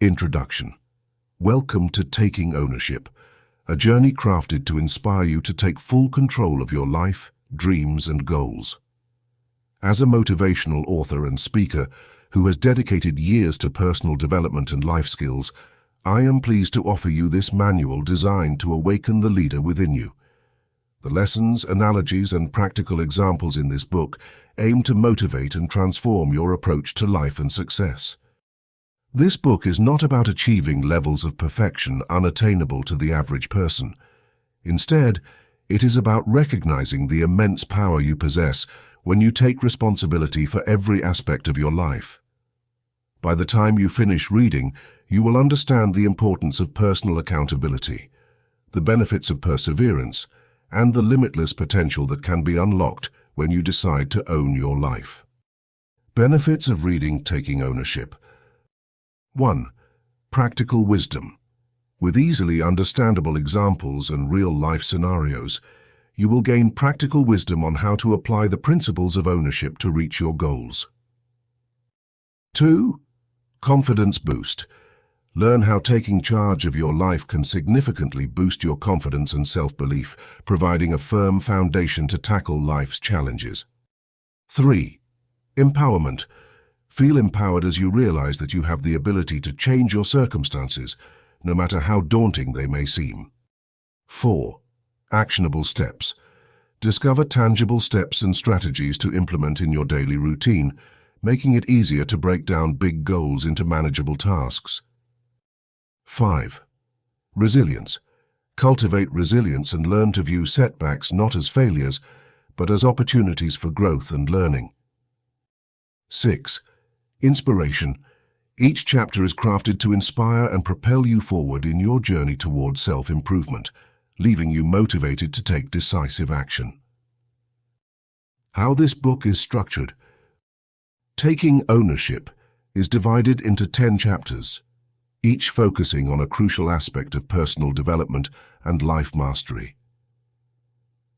Introduction. Welcome to Taking Ownership, a journey crafted to inspire you to take full control of your life, dreams, and goals. As a motivational author and speaker who has dedicated years to personal development and life skills, I am pleased to offer you this manual designed to awaken the leader within you. The lessons, analogies, and practical examples in this book aim to motivate and transform your approach to life and success. This book is not about achieving levels of perfection unattainable to the average person. Instead, it is about recognizing the immense power you possess when you take responsibility for every aspect of your life. By the time you finish reading, you will understand the importance of personal accountability, the benefits of perseverance, and the limitless potential that can be unlocked when you decide to own your life. Benefits of reading Taking Ownership. 1. Practical wisdom. With easily understandable examples and real-life scenarios, you will gain practical wisdom on how to apply the principles of ownership to reach your goals. 2. Confidence boost. Learn how taking charge of your life can significantly boost your confidence and self-belief, providing a firm foundation to tackle life's challenges. 3. Empowerment. Feel empowered as you realize that you have the ability to change your circumstances, no matter how daunting they may seem. 4. Actionable steps. Discover tangible steps and strategies to implement in your daily routine, making it easier to break down big goals into manageable tasks. 5. Resilience. Cultivate resilience and learn to view setbacks not as failures, but as opportunities for growth and learning. 6. Inspiration. Each chapter is crafted to inspire and propel you forward in your journey towards self-improvement, leaving you motivated to take decisive action. How this book is structured. Taking Ownership is divided into 10 chapters, each focusing on a crucial aspect of personal development and life mastery.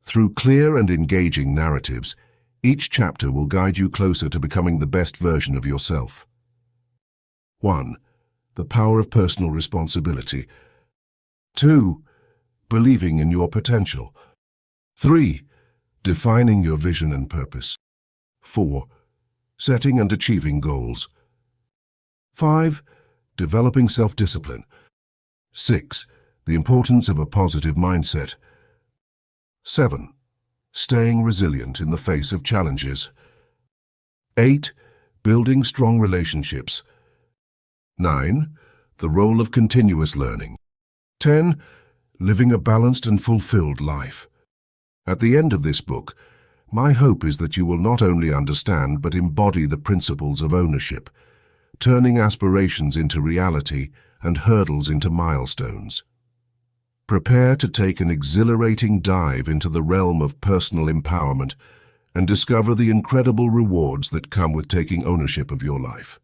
Through clear and engaging narratives, each chapter will guide you closer to becoming the best version of yourself. 1. The power of personal responsibility. 2. Believing in your potential. 3. Defining your vision and purpose. 4. Setting and achieving goals. 5. Developing self-discipline. 6. The importance of a positive mindset. 7. Staying resilient in the face of challenges. 8. Building strong relationships. 9. The role of continuous learning. 10. Living a balanced and fulfilled life. At the end of this book, my hope is that you will not only understand but embody the principles of ownership, turning aspirations into reality and hurdles into milestones. Prepare to take an exhilarating dive into the realm of personal empowerment and discover the incredible rewards that come with taking ownership of your life.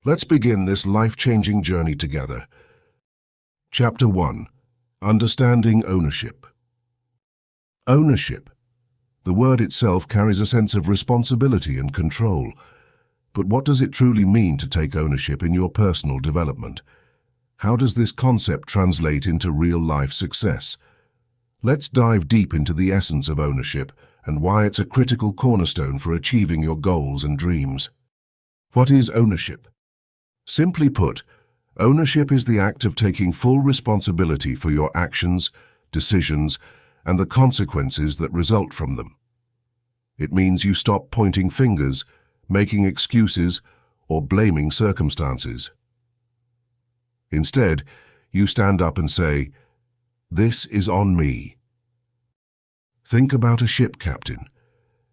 Let's begin this life-changing journey together. Chapter 1. Understanding Ownership. Ownership. The word itself carries a sense of responsibility and control. But what does it truly mean to take ownership in your personal development? How does this concept translate into real-life success? Let's dive deep into the essence of ownership and why it's a critical cornerstone for achieving your goals and dreams. What is ownership? Simply put, ownership is the act of taking full responsibility for your actions, decisions, and the consequences that result from them. It means you stop pointing fingers, making excuses, or blaming circumstances. Instead, you stand up and say, "This is on me." Think about a ship captain.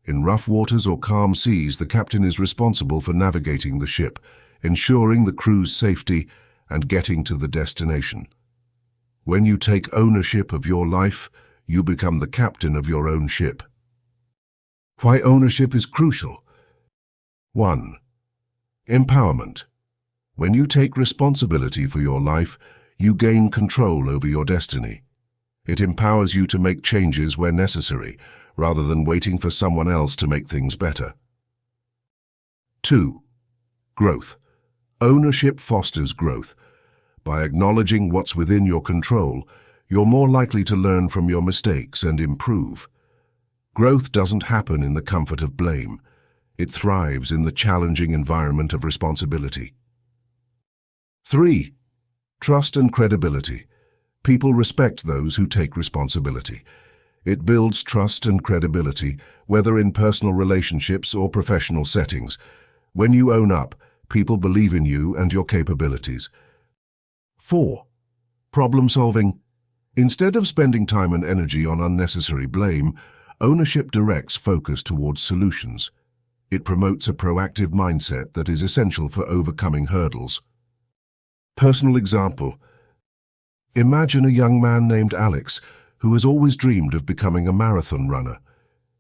In rough waters or calm seas, the captain is responsible for navigating the ship, ensuring the crew's safety, and getting to the destination. When you take ownership of your life, you become the captain of your own ship. Why ownership is crucial. 1. Empowerment. When you take responsibility for your life, you gain control over your destiny. It empowers you to make changes where necessary, rather than waiting for someone else to make things better. 2. Growth. Ownership fosters growth. By acknowledging what's within your control, you're more likely to learn from your mistakes and improve. Growth doesn't happen in the comfort of blame. It thrives in the challenging environment of responsibility. 3. Trust and credibility. People respect those who take responsibility. It builds trust and credibility, whether in personal relationships or professional settings. When you own up, people believe in you and your capabilities. 4. Problem solving. Instead of spending time and energy on unnecessary blame, ownership directs focus towards solutions. It promotes a proactive mindset that is essential for overcoming hurdles. Personal example. Imagine a young man named Alex who has always dreamed of becoming a marathon runner.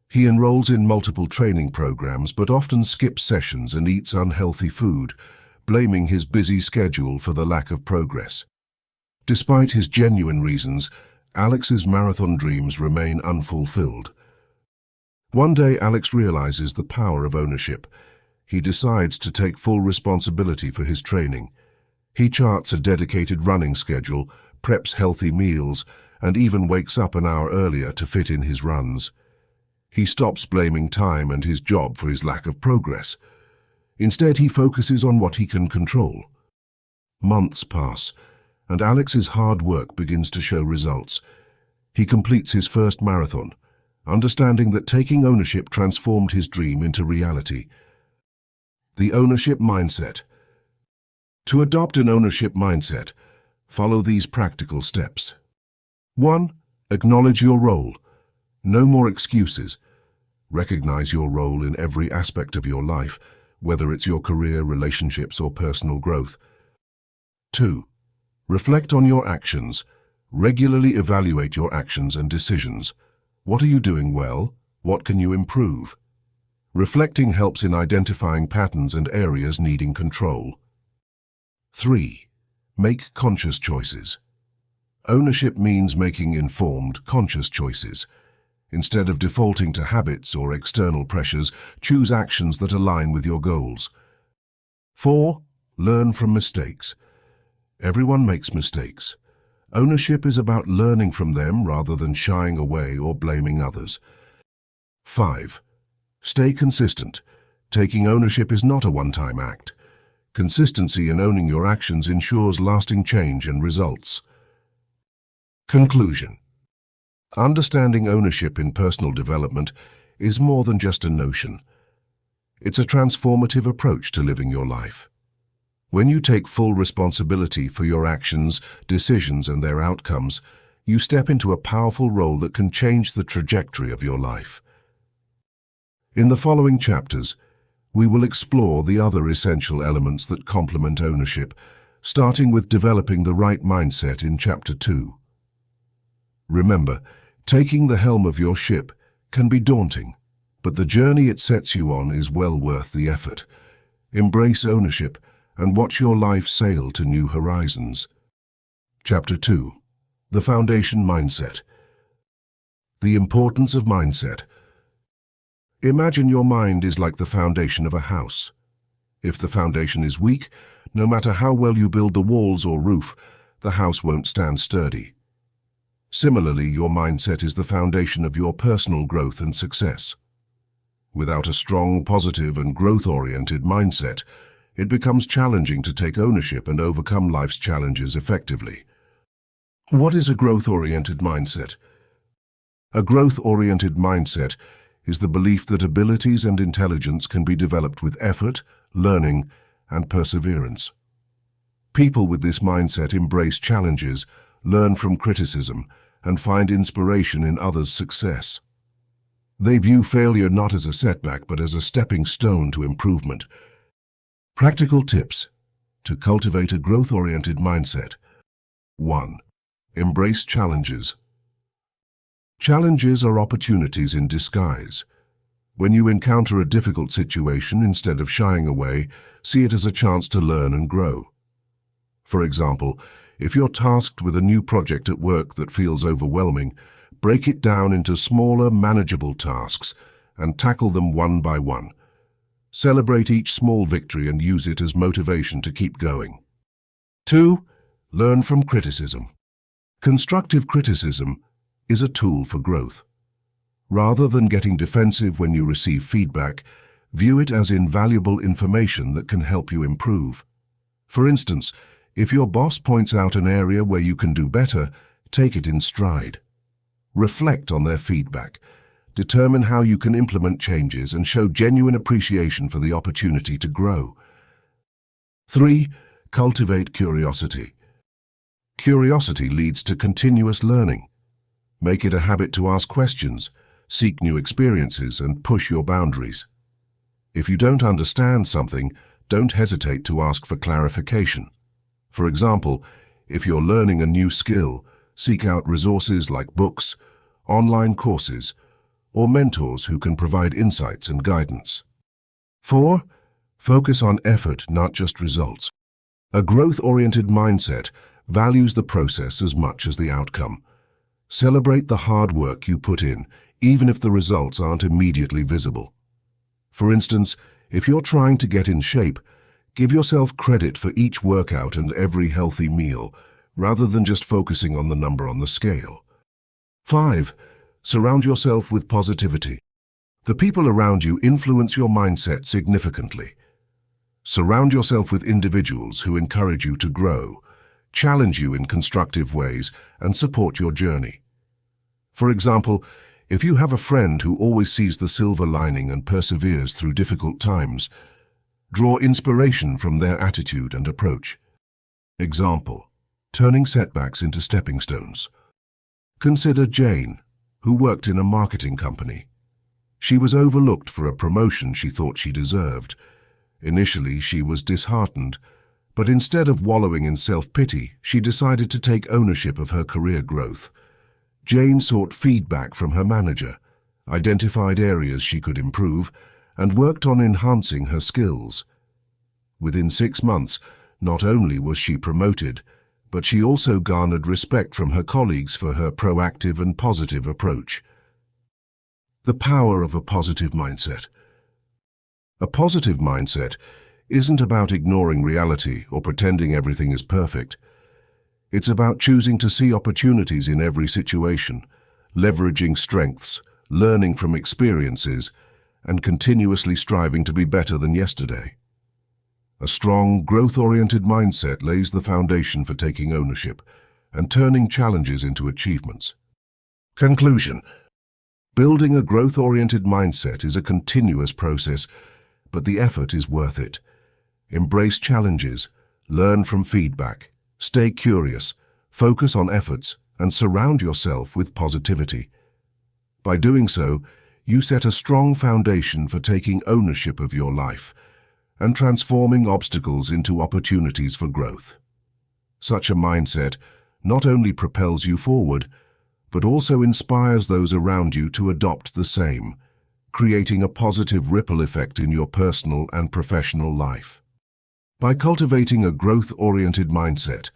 He enrolls in multiple training programs but often skips sessions and eats unhealthy food, blaming his busy schedule for the lack of progress. Despite his genuine reasons, Alex's marathon dreams remain unfulfilled. One day, Alex realizes the power of ownership. He decides to take full responsibility for his training. He charts a dedicated running schedule, preps healthy meals, and even wakes up an hour earlier to fit in his runs. He stops blaming time and his job for his lack of progress. Instead, he focuses on what he can control. Months pass, and Alex's hard work begins to show results. He completes his first marathon, understanding that taking ownership transformed his dream into reality. The ownership mindset. To adopt an ownership mindset, follow these practical steps. 1. Acknowledge your role. No more excuses. Recognize your role in every aspect of your life, whether it's your career, relationships, or personal growth. 2. Reflect on your actions. Regularly evaluate your actions and decisions. What are you doing well? What can you improve? Reflecting helps in identifying patterns and areas needing control. 3. Make conscious choices. Ownership means making informed, conscious choices. Instead of defaulting to habits or external pressures, choose actions that align with your goals. 4. Learn from mistakes. Everyone makes mistakes. Ownership is about learning from them rather than shying away or blaming others. 5. Stay consistent. Taking ownership is not a one-time act. Consistency in owning your actions ensures lasting change and results. Conclusion. Understanding ownership in personal development is more than just a notion. It's a transformative approach to living your life. When you take full responsibility for your actions, decisions, and their outcomes, you step into a powerful role that can change the trajectory of your life. In the following chapters, we will explore the other essential elements that complement ownership, starting with developing the right mindset in Chapter 2. Remember, taking the helm of your ship can be daunting, but the journey it sets you on is well worth the effort. Embrace ownership and watch your life sail to new horizons. Chapter 2. The Foundation Mindset. The importance of mindset. Imagine your mind is like the foundation of a house. If the foundation is weak, no matter how well you build the walls or roof, the house won't stand sturdy. Similarly, your mindset is the foundation of your personal growth and success. Without a strong, positive, and growth-oriented mindset, it becomes challenging to take ownership and overcome life's challenges effectively. What is a growth-oriented mindset? A growth-oriented mindset is the belief that abilities and intelligence can be developed with effort, learning, and perseverance. People with this mindset embrace challenges, learn from criticism, and find inspiration in others' success. They view failure not as a setback but as a stepping stone to improvement. Practical tips to cultivate a growth-oriented mindset. 1. Embrace challenges. Challenges are opportunities in disguise. When you encounter a difficult situation, instead of shying away, see it as a chance to learn and grow. For example, if you're tasked with a new project at work that feels overwhelming, break it down into smaller, manageable tasks and tackle them one by one. Celebrate each small victory and use it as motivation to keep going. 2. Learn from criticism. Constructive criticism is a tool for growth. Rather than getting defensive when you receive feedback, view it as invaluable information that can help you improve. For instance, if your boss points out an area where you can do better, take it in stride. Reflect on their feedback. Determine how you can implement changes and show genuine appreciation for the opportunity to grow. 3. Cultivate curiosity. Curiosity leads to continuous learning. Make it a habit to ask questions, seek new experiences, and push your boundaries. If you don't understand something, don't hesitate to ask for clarification. For example, if you're learning a new skill, seek out resources like books, online courses, or mentors who can provide insights and guidance. 4. Focus on effort, not just results. A growth-oriented mindset values the process as much as the outcome. Celebrate the hard work you put in, even if the results aren't immediately visible. For instance, if you're trying to get in shape, give yourself credit for each workout and every healthy meal, rather than just focusing on the number on the scale. 5. Surround yourself with positivity. The people around you influence your mindset significantly. Surround yourself with individuals who encourage you to grow, challenge you in constructive ways, and support your journey. For example, if you have a friend who always sees the silver lining and perseveres through difficult times, draw inspiration from their attitude and approach. Example: turning setbacks into stepping stones. Consider Jane, who worked in a marketing company. She was overlooked for a promotion she thought she deserved. Initially, she was disheartened, but instead of wallowing in self-pity, she decided to take ownership of her career growth. Jane sought feedback from her manager, identified areas she could improve, and worked on enhancing her skills. Within 6 months, not only was she promoted, but she also garnered respect from her colleagues for her proactive and positive approach. The power of a positive mindset. A positive mindset isn't about ignoring reality or pretending everything is perfect. It's about choosing to see opportunities in every situation, leveraging strengths, learning from experiences, and continuously striving to be better than yesterday. A strong, growth-oriented mindset lays the foundation for taking ownership and turning challenges into achievements. Conclusion: building a growth-oriented mindset is a continuous process, but the effort is worth it. Embrace challenges, learn from feedback, stay curious, focus on efforts, and surround yourself with positivity. By doing so, you set a strong foundation for taking ownership of your life and transforming obstacles into opportunities for growth. Such a mindset not only propels you forward, but also inspires those around you to adopt the same, creating a positive ripple effect in your personal and professional life. By cultivating a growth-oriented mindset,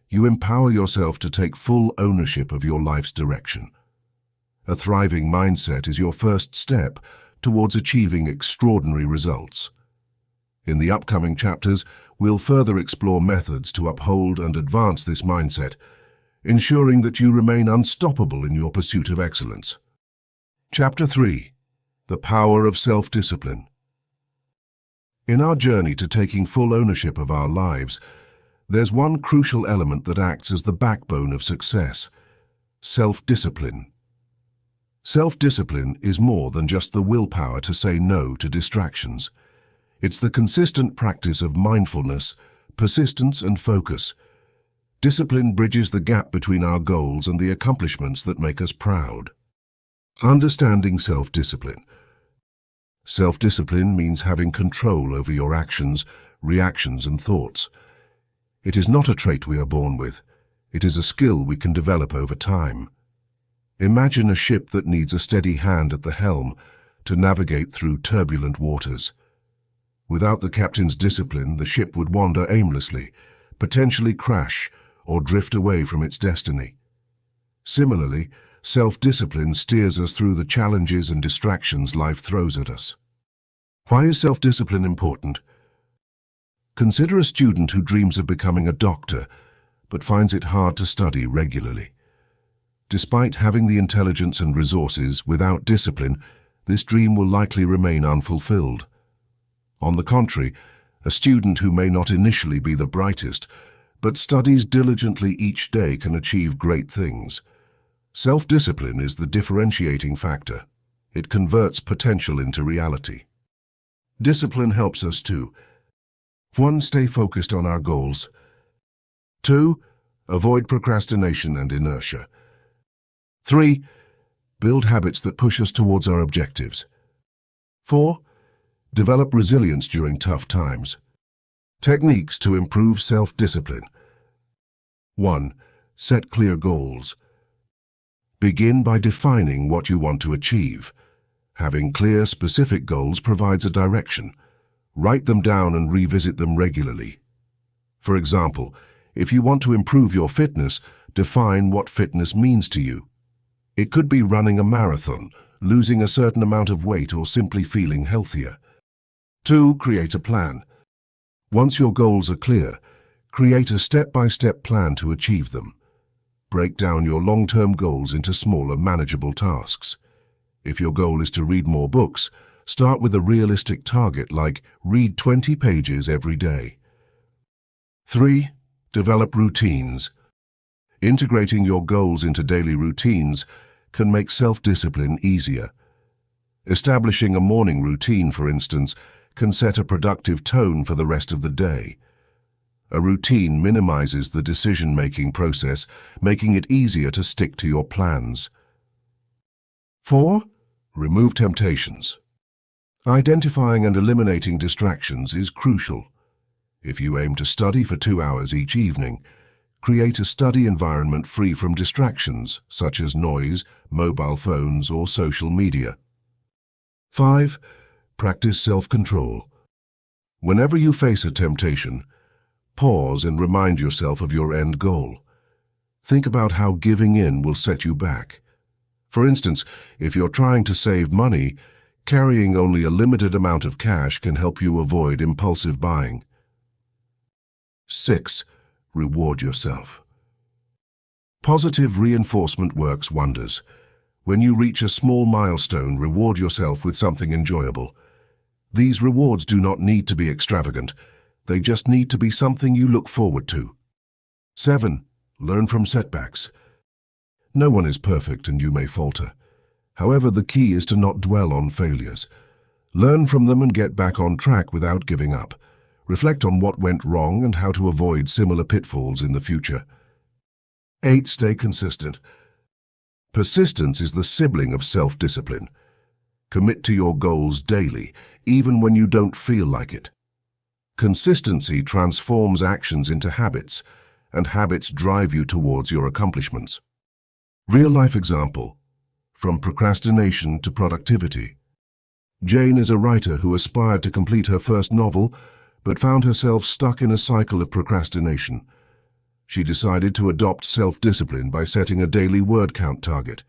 you empower yourself to take full ownership of your life's direction. A thriving mindset is your first step towards achieving extraordinary results. In the upcoming chapters, we'll further explore methods to uphold and advance this mindset, ensuring that you remain unstoppable in your pursuit of excellence. Chapter 3. The Power of Self-Discipline. In our journey to taking full ownership of our lives, there's one crucial element that acts as the backbone of success: self-discipline. Self-discipline is more than just the willpower to say no to distractions. It's the consistent practice of mindfulness, persistence, and focus. Discipline bridges the gap between our goals and the accomplishments that make us proud. Understanding self-discipline. Self-discipline means having control over your actions, reactions, and thoughts. It is not a trait we are born with. It is a skill we can develop over time. Imagine a ship that needs a steady hand at the helm to navigate through turbulent waters. Without the captain's discipline, the ship would wander aimlessly, potentially crash, or drift away from its destiny. Similarly, self-discipline steers us through the challenges and distractions life throws at us. Why is self-discipline important? Consider a student who dreams of becoming a doctor, but finds it hard to study regularly. Despite having the intelligence and resources, without discipline, this dream will likely remain unfulfilled. On the contrary, a student who may not initially be the brightest, but studies diligently each day can achieve great things. Self-discipline is the differentiating factor. It converts potential into reality. Discipline helps us to 1. Stay focused on our goals. 2. Avoid procrastination and inertia. 3. Build habits that push us towards our objectives. 4. Develop resilience during tough times. Techniques to improve self-discipline. 1. Set clear goals. Begin by defining what you want to achieve. Having clear, specific goals provides a direction. Write them down and revisit them regularly. For example, if you want to improve your fitness, define what fitness means to you. It could be running a marathon, losing a certain amount of weight, or simply feeling healthier. 2. Create a plan. Once your goals are clear, create a step-by-step plan to achieve them. Break down your long-term goals into smaller, manageable tasks. If your goal is to read more books, start with a realistic target like read 20 pages every day. 3. Develop routines. Integrating your goals into daily routines can make self-discipline easier. Establishing a morning routine, for instance, can set a productive tone for the rest of the day. A routine minimizes the decision-making process, making it easier to stick to your plans. 4. Remove temptations. Identifying and eliminating distractions is crucial. If you aim to study for 2 hours each evening, create a study environment free from distractions, such as noise, mobile phones, or social media. 5. Practice self-control. Whenever you face a temptation, pause and remind yourself of your end goal. Think about how giving in will set you back. For instance, if you're trying to save money, carrying only a limited amount of cash can help you avoid impulsive buying. 6. Reward yourself. Positive reinforcement works wonders. When you reach a small milestone, reward yourself with something enjoyable. These rewards do not need to be extravagant. They just need to be something you look forward to. 7. Learn from setbacks. No one is perfect and you may falter. However, the key is to not dwell on failures. Learn from them and get back on track without giving up. Reflect on what went wrong and how to avoid similar pitfalls in the future. 8. Stay consistent. Persistence is the sibling of self-discipline. Commit to your goals daily, even when you don't feel like it. Consistency transforms actions into habits, and habits drive you towards your accomplishments. Real-life example. From procrastination to productivity. Jane is a writer who aspired to complete her first novel, but found herself stuck in a cycle of procrastination. She decided to adopt self-discipline by setting a daily word count target.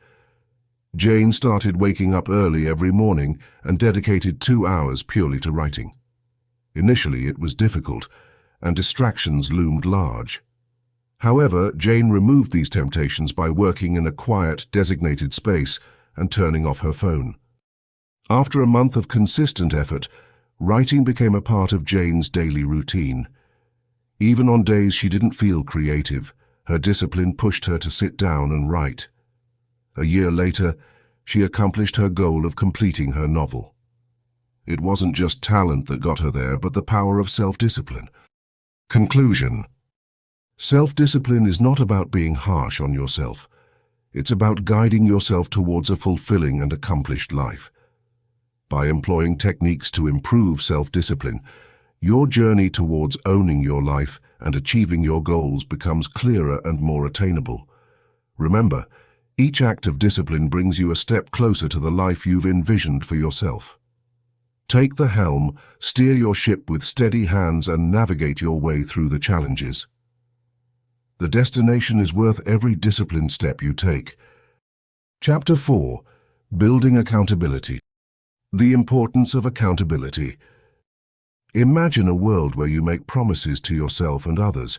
Jane started waking up early every morning and dedicated 2 hours purely to writing. Initially, it was difficult, and distractions loomed large. However, Jane removed these temptations by working in a quiet, designated space and turning off her phone. After a month of consistent effort, writing became a part of Jane's daily routine. Even on days she didn't feel creative, her discipline pushed her to sit down and write. A year later, she accomplished her goal of completing her novel. It wasn't just talent that got her there, but the power of self-discipline. Conclusion. Self-discipline is not about being harsh on yourself. It's about guiding yourself towards a fulfilling and accomplished life. By employing techniques to improve self-discipline, your journey towards owning your life and achieving your goals becomes clearer and more attainable. Remember, each act of discipline brings you a step closer to the life you've envisioned for yourself. Take the helm, steer your ship with steady hands, and navigate your way through the challenges. The destination is worth every disciplined step you take. Chapter 4. Building Accountability. The importance of accountability. Imagine a world where you make promises to yourself and others,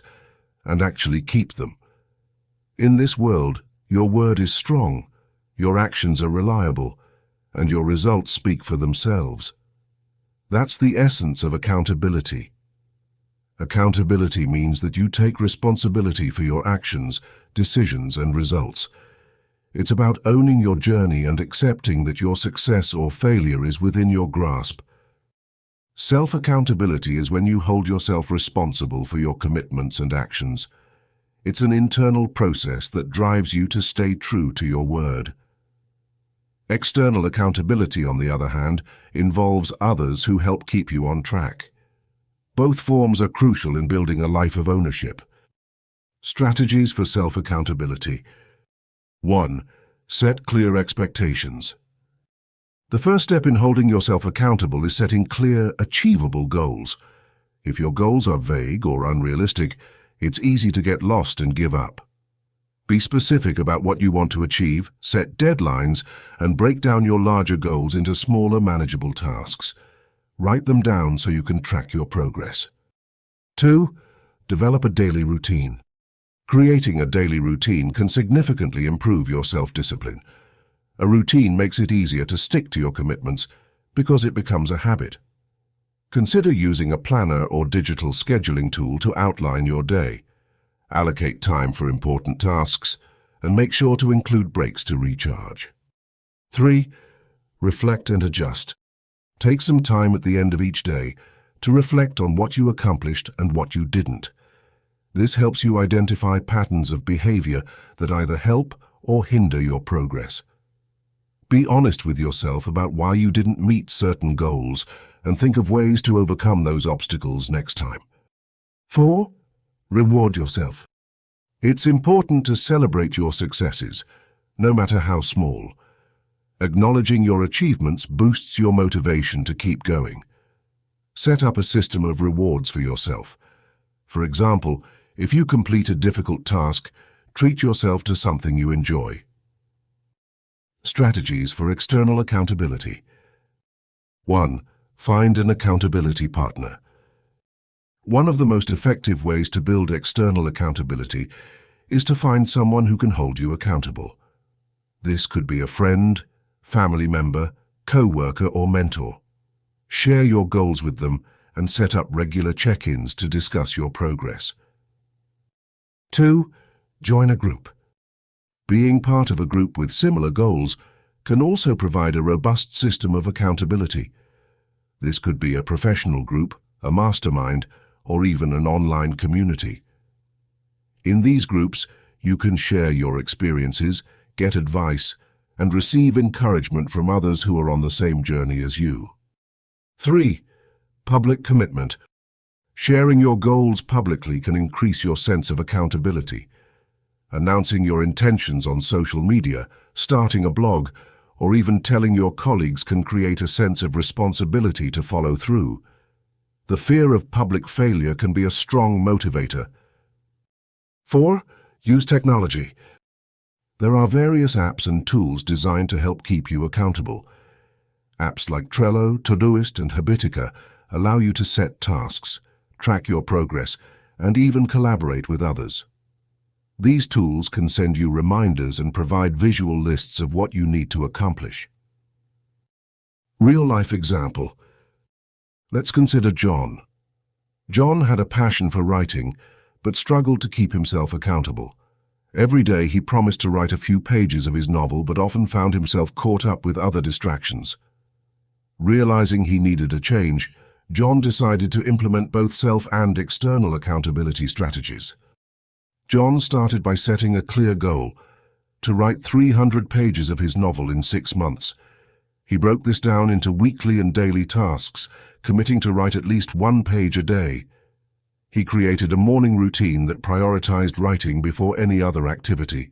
and actually keep them. In this world, your word is strong, your actions are reliable, and your results speak for themselves. That's the essence of accountability. Accountability means that you take responsibility for your actions, decisions, and results. It's about owning your journey and accepting that your success or failure is within your grasp. Self-accountability is when you hold yourself responsible for your commitments and actions. It's an internal process that drives you to stay true to your word. External accountability, on the other hand, involves others who help keep you on track. Both forms are crucial in building a life of ownership. Strategies for self-accountability. 1. Set clear expectations. The first step in holding yourself accountable is setting clear, achievable goals. If your goals are vague or unrealistic, it's easy to get lost and give up. Be specific about what you want to achieve, set deadlines, and break down your larger goals into smaller, manageable tasks. Write them down so you can track your progress. 2. Develop a daily routine. Creating a daily routine can significantly improve your self-discipline. A routine makes it easier to stick to your commitments because it becomes a habit. Consider using a planner or digital scheduling tool to outline your day. Allocate time for important tasks, and make sure to include breaks to recharge. 3. Reflect and adjust. Take some time at the end of each day to reflect on what you accomplished and what you didn't. This helps you identify patterns of behavior that either help or hinder your progress. Be honest with yourself about why you didn't meet certain goals and think of ways to overcome those obstacles next time. 4. Reward yourself. It's important to celebrate your successes, no matter how small. Acknowledging your achievements boosts your motivation to keep going. Set up a system of rewards for yourself. For example, if you complete a difficult task, treat yourself to something you enjoy. Strategies for external accountability. 1. Find an accountability partner. One of the most effective ways to build external accountability is to find someone who can hold you accountable. This could be a friend, family member, co-worker, or mentor. Share your goals with them and set up regular check-ins to discuss your progress. 2. Join a group. Being part of a group with similar goals can also provide a robust system of accountability. This could be a professional group, a mastermind, or even an online community. In these groups, you can share your experiences, get advice, and receive encouragement from others who are on the same journey as you. 3. Public commitment. Sharing your goals publicly can increase your sense of accountability. Announcing your intentions on social media, starting a blog, or even telling your colleagues can create a sense of responsibility to follow through. The fear of public failure can be a strong motivator. 4. Use technology. There are various apps and tools designed to help keep you accountable. Apps like Trello, Todoist, and Habitica allow you to set tasks, track your progress, and even collaborate with others. These tools can send you reminders and provide visual lists of what you need to accomplish. Real-life example. Let's consider John. John had a passion for writing, but struggled to keep himself accountable. Every day he promised to write a few pages of his novel, but often found himself caught up with other distractions. Realizing he needed a change, John decided to implement both self and external accountability strategies. John started by setting a clear goal, to write 300 pages of his novel in 6 months. He broke this down into weekly and daily tasks, committing to write at least 1 page a day. He created a morning routine that prioritized writing before any other activity.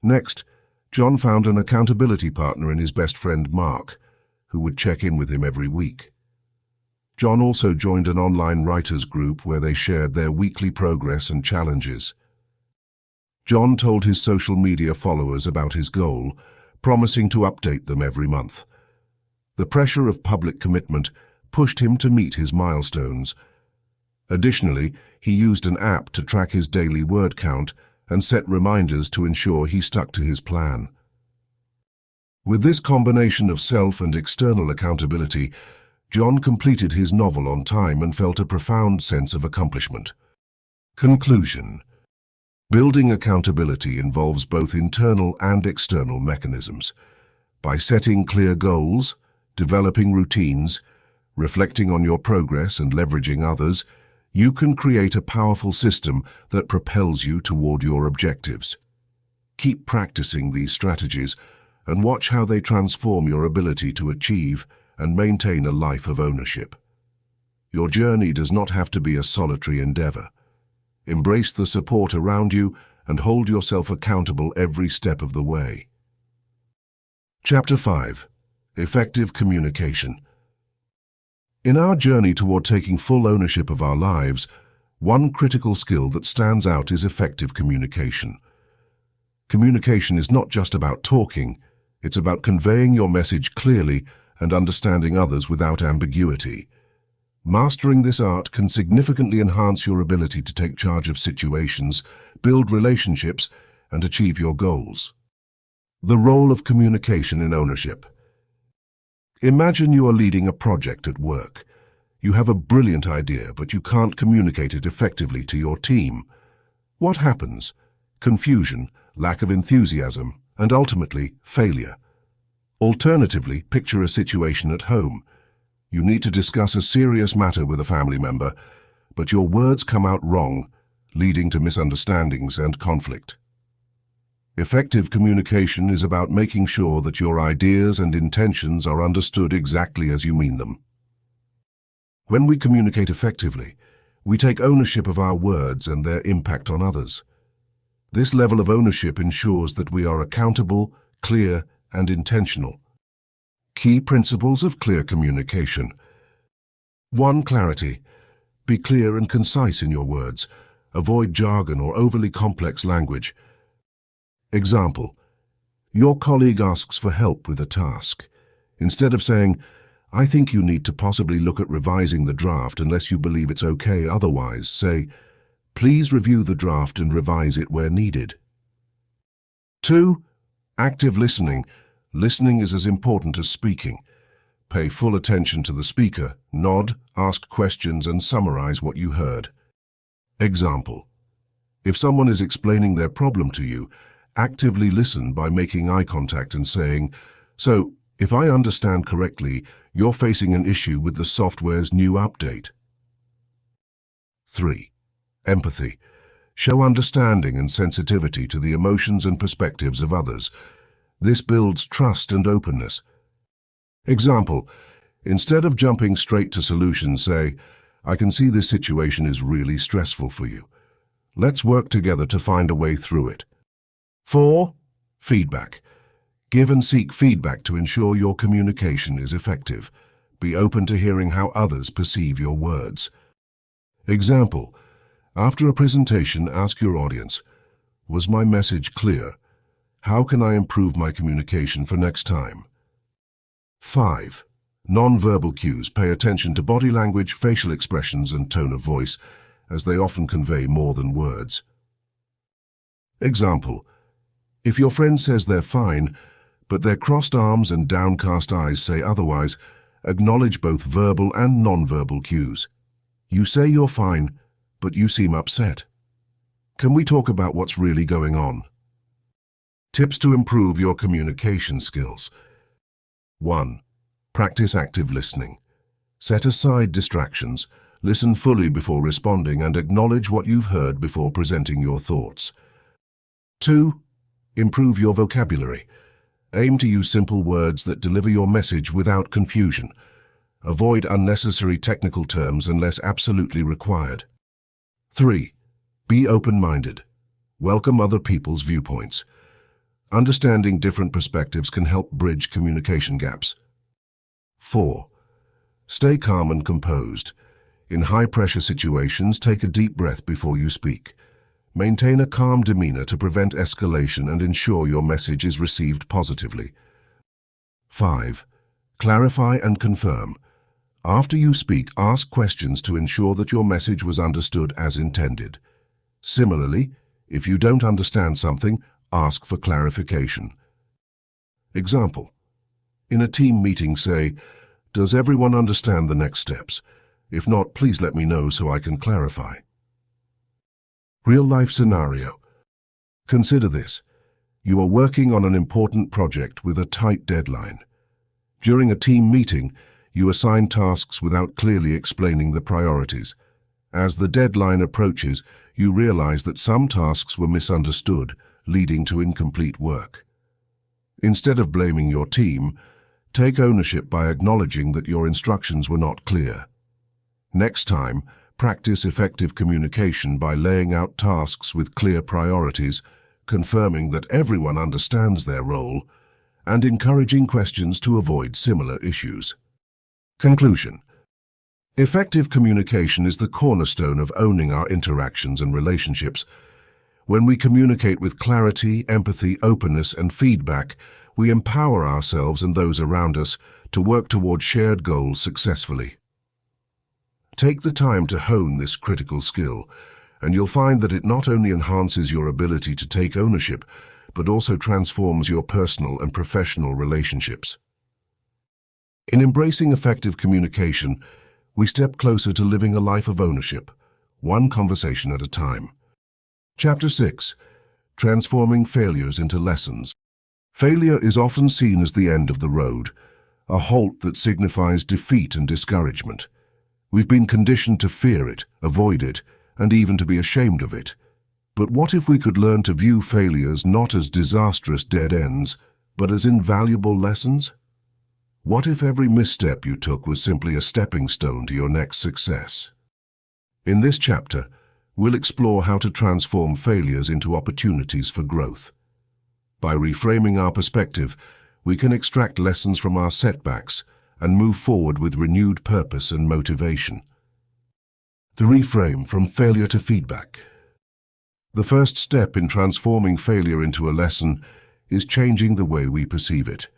Next, John found an accountability partner in his best friend Mark, who would check in with him every week. John also joined an online writers group where they shared their weekly progress and challenges. John told his social media followers about his goal, promising to update them every month. The pressure of public commitment pushed him to meet his milestones. Additionally, he used an app to track his daily word count and set reminders to ensure he stuck to his plan. With this combination of self and external accountability, John completed his novel on time and felt a profound sense of accomplishment. Conclusion. Building accountability involves both internal and external mechanisms. By setting clear goals, developing routines, reflecting on your progress and leveraging others, you can create a powerful system that propels you toward your objectives. Keep practicing these strategies and watch how they transform your ability to achieve and maintain a life of ownership. Your journey does not have to be a solitary endeavor. Embrace the support around you and hold yourself accountable every step of the way. Chapter 5. Effective Communication. In our journey toward taking full ownership of our lives, one critical skill that stands out is effective communication. Communication is not just about talking, it's about conveying your message clearly and understanding others without ambiguity. Mastering this art can significantly enhance your ability to take charge of situations, build relationships, and achieve your goals. The role of communication in ownership. Imagine you are leading a project at work. You have a brilliant idea, but you can't communicate it effectively to your team. What happens? Confusion, lack of enthusiasm, and ultimately, failure. Alternatively, picture a situation at home. You need to discuss a serious matter with a family member, but your words come out wrong, leading to misunderstandings and conflict. Effective communication is about making sure that your ideas and intentions are understood exactly as you mean them. When we communicate effectively, we take ownership of our words and their impact on others. This level of ownership ensures that we are accountable, clear, and intentional. Key principles of clear communication. 1. Clarity. Be clear and concise in your words. Avoid jargon or overly complex language. Example. Your colleague asks for help with a task. Instead of saying, "I think you need to possibly look at revising the draft unless you believe it's okay otherwise," say, "Please review the draft and revise it where needed." 2. Active listening. Listening is as important as speaking. Pay full attention to the speaker, nod, ask questions, and summarize what you heard. Example. If someone is explaining their problem to you, actively listen by making eye contact and saying, "So, if I understand correctly, you're facing an issue with the software's new update." 3. Empathy. Show understanding and sensitivity to the emotions and perspectives of others. This builds trust and openness. Example. Instead of jumping straight to solutions, say, "I can see this situation is really stressful for you. Let's work together to find a way through it." 4. Feedback. Give and seek feedback to ensure your communication is effective. Be open to hearing how others perceive your words. Example. After a presentation, ask your audience, "Was my message clear? How can I improve my communication for next time?" 5. Non-verbal cues. Pay attention to body language, facial expressions, and tone of voice, as they often convey more than words. Example. If your friend says they're fine, but their crossed arms and downcast eyes say otherwise, acknowledge both verbal and non-verbal cues. You say you're fine, but you seem upset. Can we talk about what's really going on? Tips to improve your communication skills. 1. Practice active listening. Set aside distractions, listen fully before responding, and acknowledge what you've heard before presenting your thoughts. 2. Improve your vocabulary. Aim to use simple words that deliver your message without confusion. Avoid unnecessary technical terms unless absolutely required. 3. Be open-minded. Welcome other people's viewpoints. Understanding different perspectives can help bridge communication gaps. 4. Stay calm and composed. In high-pressure situations, take a deep breath before you speak. Maintain a calm demeanor to prevent escalation and ensure your message is received positively. 5. Clarify and confirm. After you speak, ask questions to ensure that your message was understood as intended. Similarly, if you don't understand something, ask for clarification. Example: in a team meeting, say, "Does everyone understand the next steps? If not, please let me know so I can clarify." Real-life scenario. Consider this. You are working on an important project with a tight deadline. During a team meeting, you assign tasks without clearly explaining the priorities. As the deadline approaches, you realize that some tasks were misunderstood, leading to incomplete work. Instead of blaming your team, take ownership by acknowledging that your instructions were not clear. Next time, practice effective communication by laying out tasks with clear priorities, confirming that everyone understands their role, and encouraging questions to avoid similar issues. Conclusion. Effective communication is the cornerstone of owning our interactions and relationships. When we communicate with clarity, empathy, openness, and feedback, we empower ourselves and those around us to work toward shared goals successfully. Take the time to hone this critical skill, and you'll find that it not only enhances your ability to take ownership, but also transforms your personal and professional relationships. In embracing effective communication, we step closer to living a life of ownership, one conversation at a time. Chapter 6. Transforming failures into lessons. Failure is often seen as the end of the road, a halt that signifies defeat and discouragement. We've been conditioned to fear it, avoid it, and even to be ashamed of it. But what if we could learn to view failures not as disastrous dead ends, but as invaluable lessons? What if every misstep you took was simply a stepping stone to your next success? In this chapter, we'll explore how to transform failures into opportunities for growth. By reframing our perspective, we can extract lessons from our setbacks and move forward with renewed purpose and motivation. The reframe from failure to feedback. The first step in transforming failure into a lesson is changing the way we perceive it.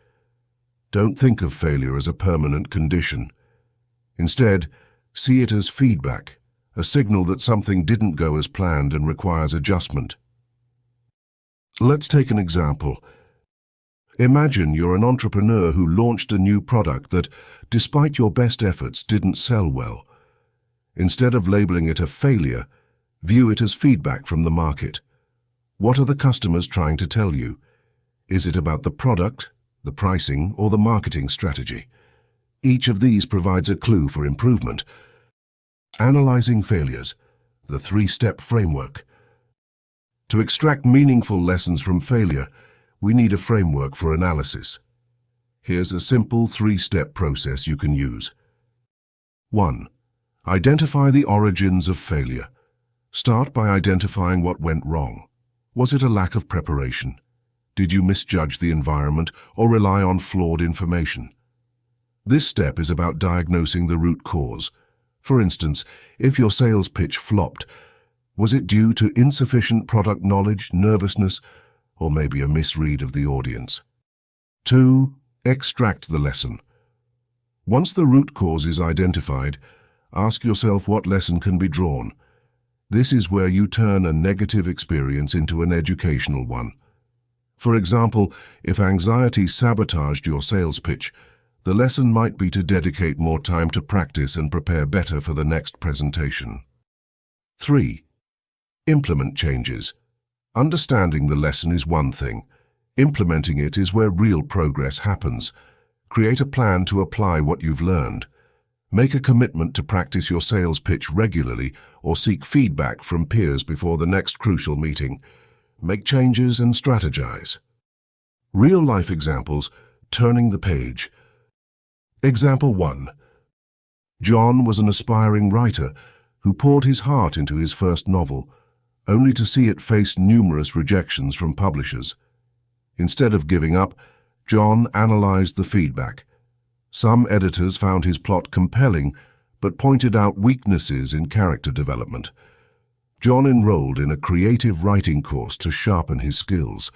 Don't think of failure as a permanent condition. Instead, see it as feedback, a signal that something didn't go as planned and requires adjustment. Let's take an example. Imagine you're an entrepreneur who launched a new product that, despite your best efforts, didn't sell well. Instead of labeling it a failure, view it as feedback from the market. What are the customers trying to tell you? Is it about the product, the pricing, or the marketing strategy? Each of these provides a clue for improvement. Analyzing failures, the three-step framework. To extract meaningful lessons from failure, we need a framework for analysis. Here's a simple three-step process you can use. 1. Identify the origins of failure. Start by identifying what went wrong. Was it a lack of preparation? Did you misjudge the environment or rely on flawed information? This step is about diagnosing the root cause. For instance, if your sales pitch flopped, was it due to insufficient product knowledge, nervousness, or maybe a misread of the audience? 2. Extract the lesson. Once the root cause is identified, ask yourself what lesson can be drawn. This is where you turn a negative experience into an educational one. For example, if anxiety sabotaged your sales pitch, the lesson might be to dedicate more time to practice and prepare better for the next presentation. 3. Implement changes. Understanding the lesson is one thing. Implementing it is where real progress happens. Create a plan to apply what you've learned. Make a commitment to practice your sales pitch regularly or seek feedback from peers before the next crucial meeting. Make changes and strategize. Real-life examples, turning the page. Example 1. John was an aspiring writer who poured his heart into his first novel, only to see it face numerous rejections from publishers. Instead of giving up, John analyzed the feedback. Some editors found his plot compelling, but pointed out weaknesses in character development. John enrolled in a creative writing course to sharpen his skills.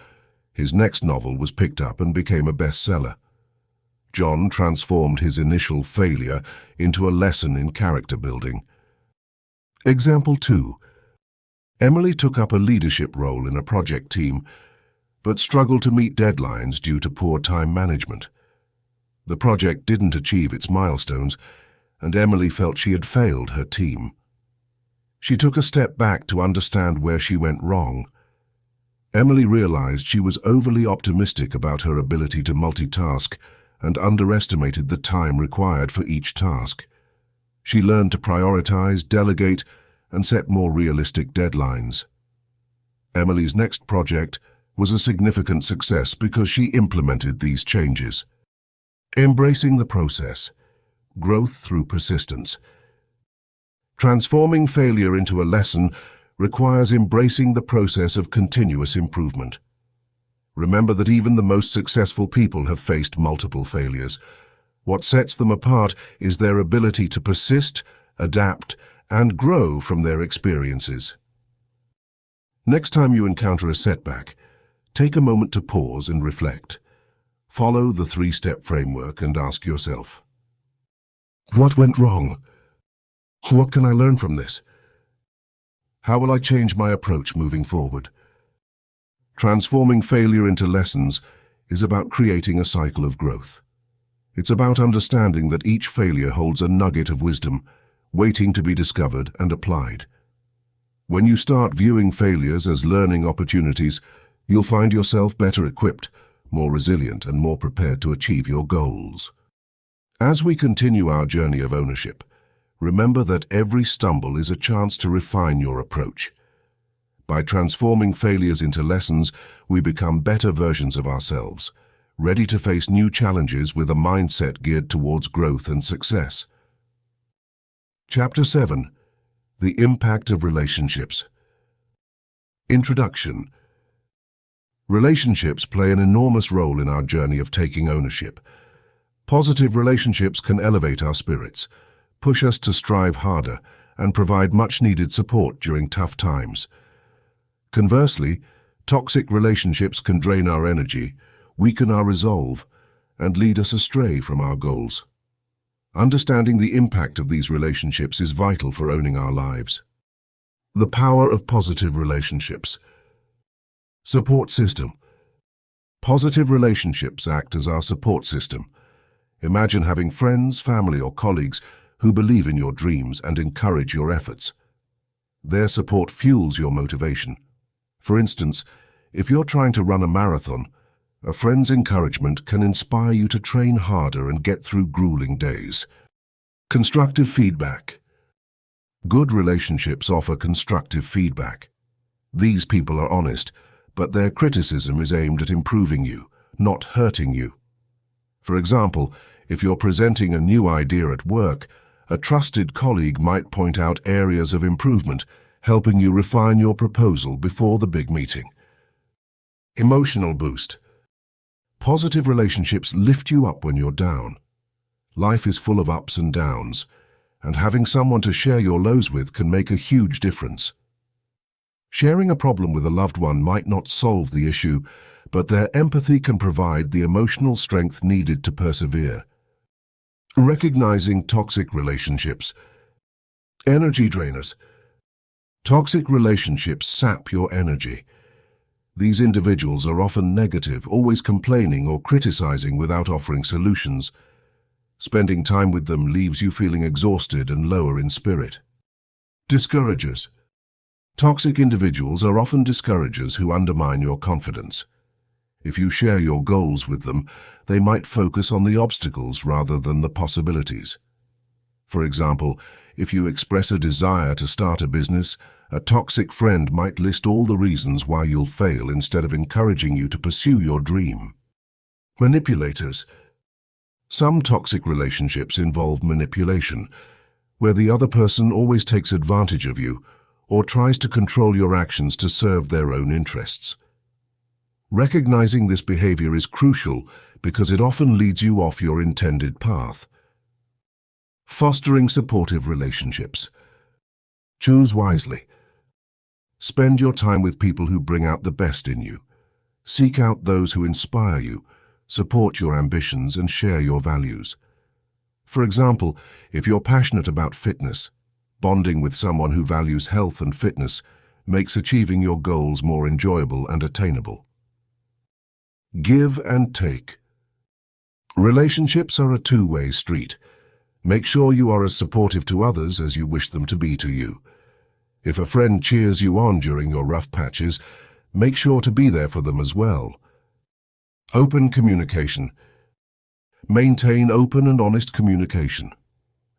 His next novel was picked up and became a bestseller. John transformed his initial failure into a lesson in character building. Example 2. Emily took up a leadership role in a project team, but struggled to meet deadlines due to poor time management. The project didn't achieve its milestones, and Emily felt she had failed her team. She took a step back to understand where she went wrong. Emily realized she was overly optimistic about her ability to multitask and underestimated the time required for each task. She learned to prioritize, delegate, and set more realistic deadlines. Emily's next project was a significant success because she implemented these changes. Embracing the process. Growth through persistence. Transforming failure into a lesson requires embracing the process of continuous improvement. Remember that even the most successful people have faced multiple failures. What sets them apart is their ability to persist, adapt, and grow from their experiences. Next time you encounter a setback, take a moment to pause and reflect. Follow the 3-step framework and ask yourself, what went wrong? What can I learn from this? How will I change my approach moving forward? Transforming failure into lessons is about creating a cycle of growth. It's about understanding that each failure holds a nugget of wisdom, waiting to be discovered and applied. When you start viewing failures as learning opportunities, you'll find yourself better equipped, more resilient, and more prepared to achieve your goals. As we continue our journey of ownership, remember that every stumble is a chance to refine your approach. By transforming failures into lessons, we become better versions of ourselves, ready to face new challenges with a mindset geared towards growth and success. Chapter 7. The Impact of Relationships. Introduction. Relationships play an enormous role in our journey of taking ownership. Positive relationships can elevate our spirits, push us to strive harder, and provide much-needed support during tough times. Conversely, toxic relationships can drain our energy, weaken our resolve, and lead us astray from our goals. Understanding the impact of these relationships is vital for owning our lives. The power of positive relationships. Support system. Positive relationships act as our support system. Imagine having friends, family, or colleagues who believe in your dreams and encourage your efforts. Their support fuels your motivation. For instance, if you're trying to run a marathon, a friend's encouragement can inspire you to train harder and get through grueling days. Constructive feedback. Good relationships offer constructive feedback. These people are honest, but their criticism is aimed at improving you, not hurting you. For example, if you're presenting a new idea at work, a trusted colleague might point out areas of improvement, helping you refine your proposal before the big meeting. Emotional boost. Positive relationships lift you up when you're down. Life is full of ups and downs, and having someone to share your lows with can make a huge difference. Sharing a problem with a loved one might not solve the issue, but their empathy can provide the emotional strength needed to persevere. Recognizing toxic relationships. Energy drainers. Toxic relationships sap your energy. These individuals are often negative, always complaining or criticizing without offering solutions. Spending time with them leaves you feeling exhausted and lower in spirit. Discouragers. Toxic individuals are often discouragers who undermine your confidence. If you share your goals with them, they might focus on the obstacles rather than the possibilities. For example, if you express a desire to start a business, a toxic friend might list all the reasons why you'll fail instead of encouraging you to pursue your dream. Manipulators. Some toxic relationships involve manipulation, where the other person always takes advantage of you or tries to control your actions to serve their own interests. Recognizing this behavior is crucial because it often leads you off your intended path. Fostering supportive relationships. Choose wisely. Spend your time with people who bring out the best in you. Seek out those who inspire you, support your ambitions, and share your values. For example, if you're passionate about fitness, bonding with someone who values health and fitness makes achieving your goals more enjoyable and attainable. Give and take. Relationships are a two-way street. Make sure you are as supportive to others as you wish them to be to you. If a friend cheers you on during your rough patches, make sure to be there for them as well. Open communication. Maintain open and honest communication.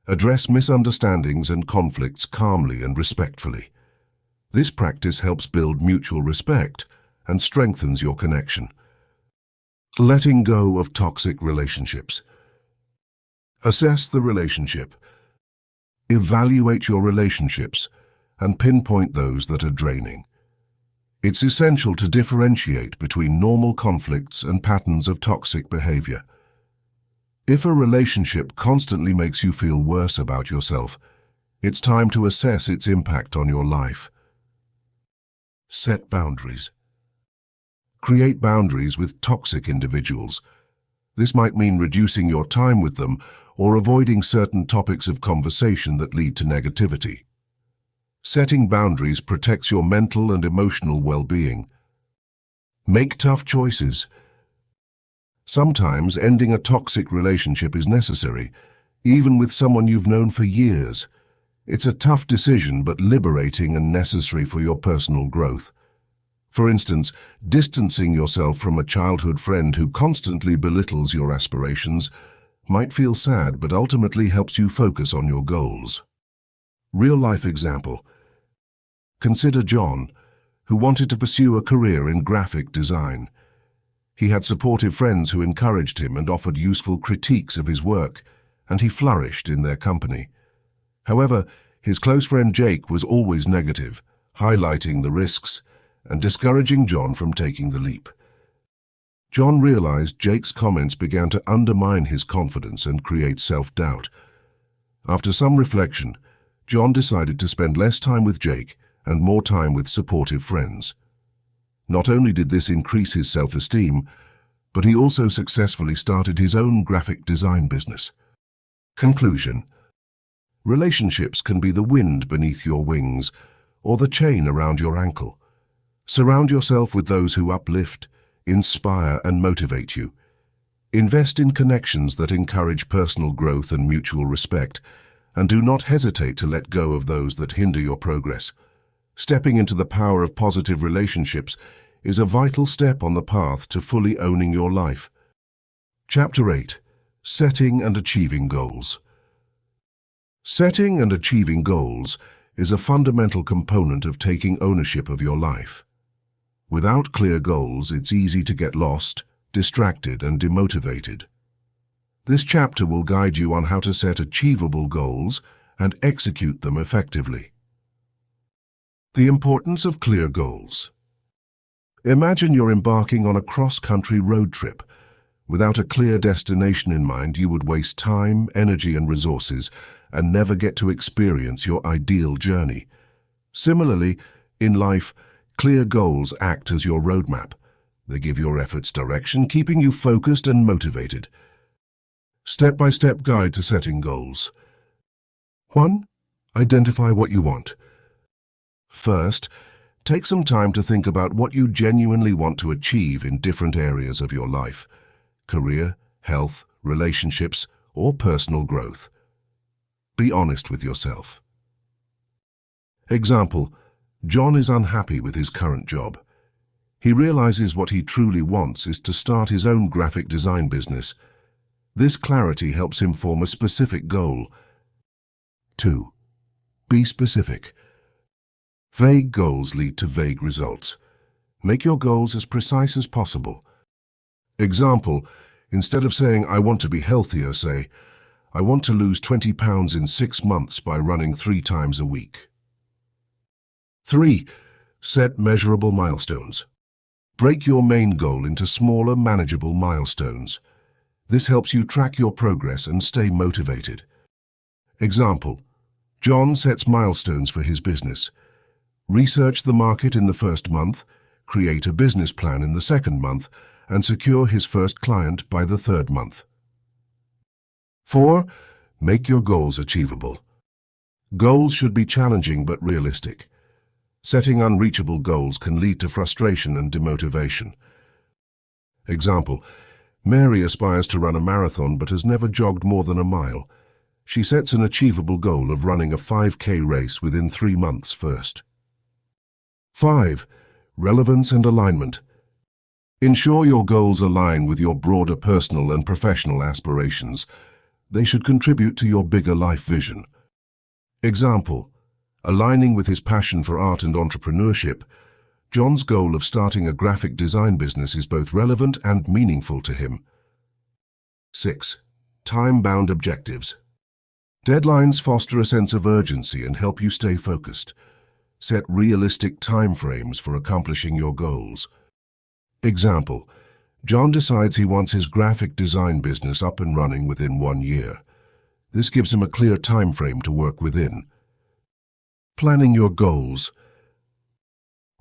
Address misunderstandings and conflicts calmly and respectfully. This practice helps build mutual respect and strengthens your connection. Letting go of toxic relationships. Assess the relationship. Evaluate your relationships and pinpoint those that are draining. It's essential to differentiate between normal conflicts and patterns of toxic behavior. If a relationship constantly makes you feel worse about yourself, it's time to assess its impact on your life. Set boundaries. Create boundaries with toxic individuals. This might mean reducing your time with them or avoiding certain topics of conversation that lead to negativity. Setting boundaries protects your mental and emotional well-being. Make tough choices. Sometimes ending a toxic relationship is necessary, even with someone you've known for years. It's a tough decision, but liberating and necessary for your personal growth. For instance, distancing yourself from a childhood friend who constantly belittles your aspirations might feel sad, but ultimately helps you focus on your goals. Real-life example. Consider John, who wanted to pursue a career in graphic design. He had supportive friends who encouraged him and offered useful critiques of his work, and he flourished in their company. However, his close friend Jake was always negative, highlighting the risks and discouraging John from taking the leap. John realized Jake's comments began to undermine his confidence and create self-doubt. After some reflection, John decided to spend less time with Jake and more time with supportive friends. Not only did this increase his self-esteem, but he also successfully started his own graphic design business. Conclusion. Relationships can be the wind beneath your wings or the chain around your ankle. Surround yourself with those who uplift, inspire, and motivate you. Invest in connections that encourage personal growth and mutual respect, and do not hesitate to let go of those that hinder your progress. Stepping into the power of positive relationships is a vital step on the path to fully owning your life. Chapter 8. Setting and Achieving Goals. Setting and achieving goals is a fundamental component of taking ownership of your life. Without clear goals, it's easy to get lost, distracted, and demotivated. This chapter will guide you on how to set achievable goals and execute them effectively. The importance of clear goals. Imagine you're embarking on a cross-country road trip. Without a clear destination in mind, you would waste time, energy, and resources and never get to experience your ideal journey. Similarly, in life, clear goals act as your roadmap. They give your efforts direction, keeping you focused and motivated. Step-by-step guide to setting goals. 1. Identify what you want. First, take some time to think about what you genuinely want to achieve in different areas of your life: career, health, relationships, or personal growth. Be honest with yourself. Example: John is unhappy with his current job. He realizes what he truly wants is to start his own graphic design business. This clarity helps him form a specific goal. 2. Be specific. Vague goals lead to vague results. Make your goals as precise as possible. Example: instead of saying, "I want to be healthier," say, "I want to lose 20 pounds in 6 months by running 3 times a week." 3. Set measurable milestones. Break your main goal into smaller, manageable milestones. This helps you track your progress and stay motivated. Example: John sets milestones for his business. Research the market in the first month, create a business plan in the second month, and secure his first client by the third month. 4. Make your goals achievable. Goals should be challenging but realistic. Setting unreachable goals can lead to frustration and demotivation. Example: Mary aspires to run a marathon but has never jogged more than a mile. She sets an achievable goal of running a 5K race within 3 months first. 5. Relevance and alignment. Ensure your goals align with your broader personal and professional aspirations. They should contribute to your bigger life vision. Example: aligning with his passion for art and entrepreneurship, John's goal of starting a graphic design business is both relevant and meaningful to him. 6. Time-bound objectives. Deadlines foster a sense of urgency and help you stay focused. Set realistic timeframes for accomplishing your goals. Example: John decides he wants his graphic design business up and running within 1 year. This gives him a clear timeframe to work within. Planning your goals.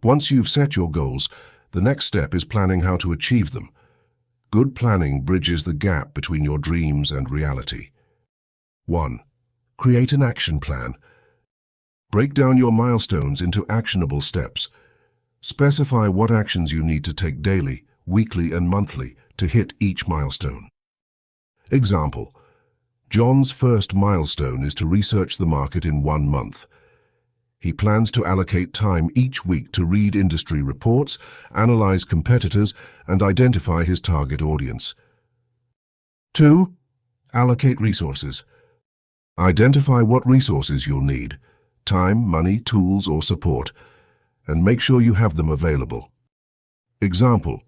Once you've set your goals, the next step is planning how to achieve them. Good planning bridges the gap between your dreams and reality. 1. Create an action plan. Break down your milestones into actionable steps. Specify what actions you need to take daily, weekly, and monthly to hit each milestone. Example: John's first milestone is to research the market in 1 month. He plans to allocate time each week to read industry reports, analyze competitors, and identify his target audience. 2. Allocate resources. Identify what resources you'll need: time, money, tools, or support, and make sure you have them available. Example: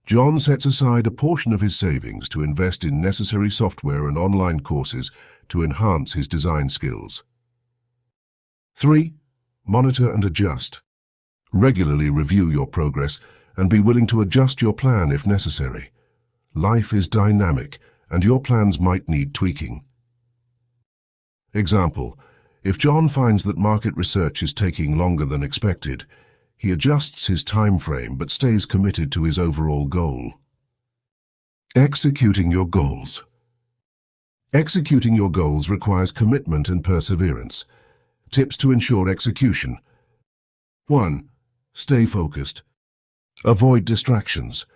John sets aside a portion of his savings to invest in necessary software and online courses to enhance his design skills. 3. Monitor and adjust. Regularly review your progress and be willing to adjust your plan if necessary. Life is dynamic, and your plans might need tweaking. Example: if John finds that market research is taking longer than expected, he adjusts his time frame but stays committed to his overall goal. Executing your goals. Executing your goals requires commitment and perseverance. Tips to ensure execution. 1. Stay focused. Avoid distractions.